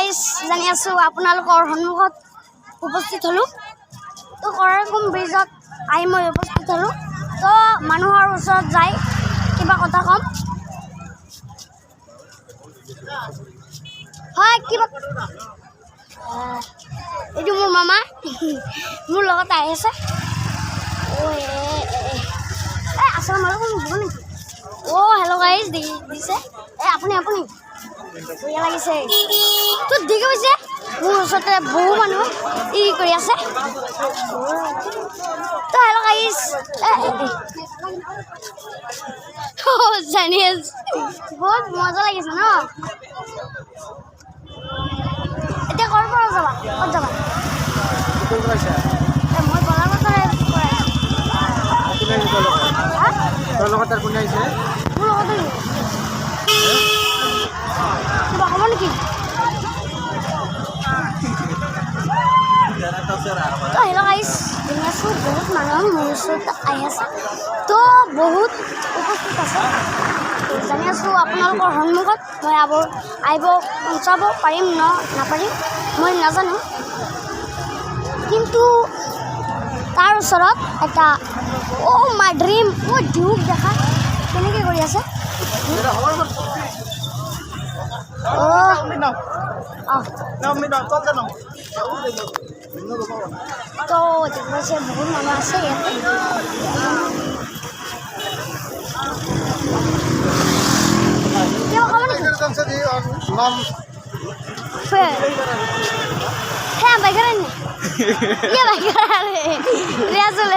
Guys জানি আছোঁ আপোনালোকৰ সন্মুখত উপস্থিত হ'লোঁ। তো কৰাকুম ব্ৰিজত আহি মই উপস্থিত হ'লোঁ। তো মানুহৰ ওচৰত যাই কিবা কথা ক'ম। হয় কিবা এইটো মোৰ মামা মোৰ লগত আহি আছে। আসসালামু আলাইকুম দিব নেকি? হেল্ল' গাইজ দিছে আপুনি বঢ়িয়া লাগিছে। তো ঠিক হৈছে মোৰ ওচৰতে বহু মানুহ ই কৰি আছে। তো হেল্ল' গাইজ জানি আছোঁ বহুত মজা লাগিছে ন। এতিয়া ক'ৰ পৰা যাবা ক'ত যাবা? মই বলাগতৰে তোৰ লগত আৰু কোনে আহিছে? মোৰ লগতে কিবা ক'ব নেকি? তো হেল্ল' গাইজ জানি আছোঁ বহুত মানুহ মোৰ ওচৰত আহি আছে। তো বহুত উপস্থিত আছে। জানি আছোঁ আপোনালোকৰ সন্মুখত মই আহিব পঞ্চাব পাৰিম নাপাৰিম মই নাজানো, কিন্তু তাৰ ওচৰত এটা মাই ড্ৰিম ডিউক দেখা কেনেকৈ কৰি আছে। তো দেখুৱাইছে বহুত মানুহ আছে ইয়াতে। Baikkan ini, iya baikkan Riazul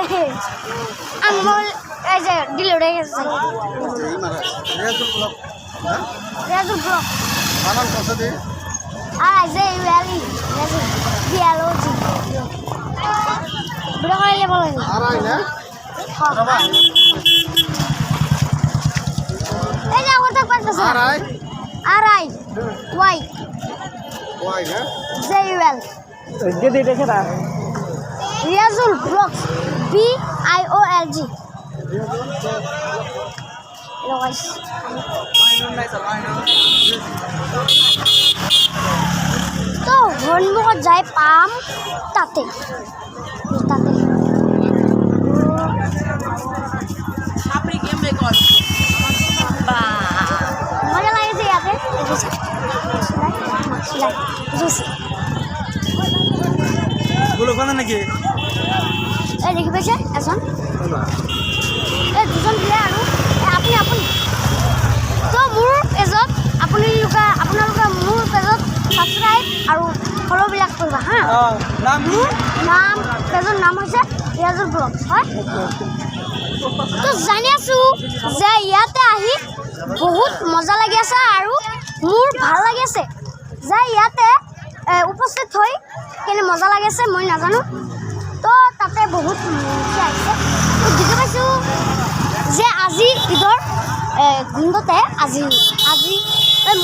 Angmol aja di luar aja. Riazul Blog. Mana maksudnya? Aja Valley, Riazul biologi. Berapa kali level ini? Arai ya? Berapa? Jangan tak pas besar. Arai, white. White ya? Very well. Jadi deh kita. Riazul Blogs, BIOLG. Hello guys. তো সন্মুখত যাই পাম তাতে মজা লাগিছে ইয়াতে। নাকি দেখি পাইছে এজন দুজন দিলে আৰু আপুনি তো মোৰ পেজত আপোনালোকে মোৰ পেজত ছাবস্ক্ৰাইব আৰু ফ'ল'বিলাক কৰিবা হা। মোৰ পেজৰ নাম হৈছে ৰিয়াজুল ব্লগছ হয়। তো জানি আছোঁ যে ইয়াতে আহি বহুত মজা লাগি আছে আৰু মোৰ ভাল লাগি আছে যে ইয়াতে উপস্থিত হৈ কেনে মজা লাগি আছে মই নাজানো। তো তাতে বহুত আহিছে। তো দেখি পাইছোঁ যে আজি ঈদৰ গোন্ধতে আজি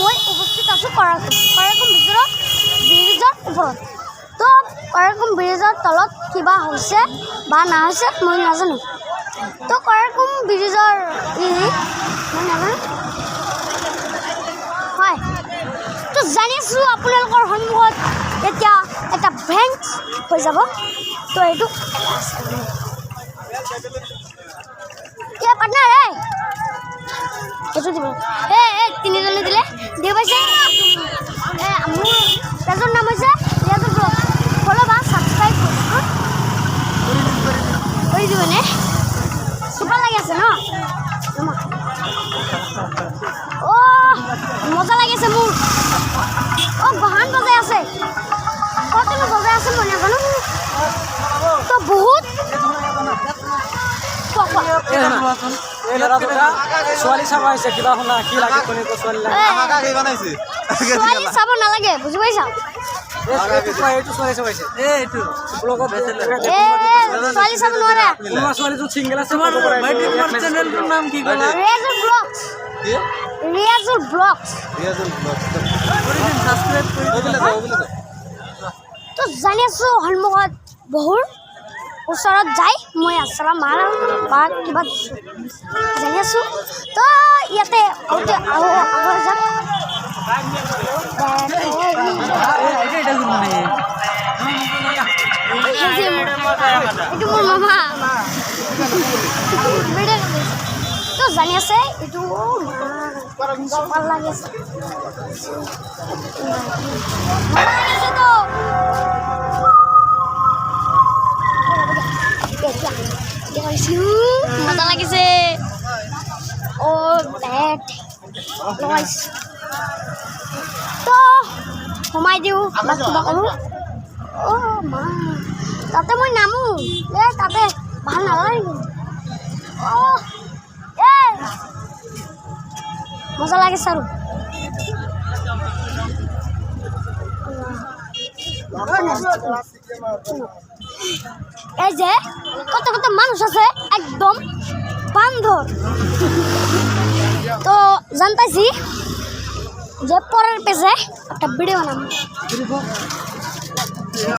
মই উপস্থিত আছোঁ কৰাকুম ব্ৰিজৰ ওপৰত। তো কৰাকুম ব্ৰিজৰ তলত কিবা হৈছে বা নহৈছে মই নাজানো। তো কৰাকুম ব্ৰিজৰ মই নাজানো হয়। তো জানি আছোঁ আপোনালোকৰ সন্মুখত এতিয়া এটা ভেংক হৈ যাব। তো এইটো পাৰ্টনাৰ এইটো দিব তিনিজনে দিলে দিব পাইছে। মোৰ পেজৰ নাম হৈছে ৰিয়াজুল ব্লগ, ফ'ল' বা ছাবস্ক্ৰাইব কৰি দিবনে? চুপাৰ লাগি আছে ন। মজা লাগিছে মোৰ। বাহান বজাই আছে কতনো বজাই আছে মই নাজানো। তো বহুত ছোৱালী চাব আহিছে কিবা শুনা কি লাগে ছোৱালী চাব নালাগে বুজি পাইছা। ছোৱালী চাব নোৱাৰে। ছোৱালীটো চিংগল আছে। ৰিয়াজুল ব্লগছ। তো জানি আছোঁ সন্মুখত বহুৰ ওচৰত যাই মই আসসালাম বা কিবা জানি আছোঁ। তো ইয়াতে আগত যাম এইটো মোৰ মামা ভিডিঅ' তো জানি আছে এইটো ভাল লাগি আছে মজা লাগিছে ও বেট লগাইছে তো সোমাই দিওঁ আপোনাক কিবা কৰোঁ অ' মা তাতে মই নামো তাতে ভাল নালাগে অ' মজা লাগিছে আৰু এই যে কত কত মানুষ আছে একদম বান্ধৰ তো জানতেছি যে পৰেৰ পেজে একটা ভিডিও বানাবো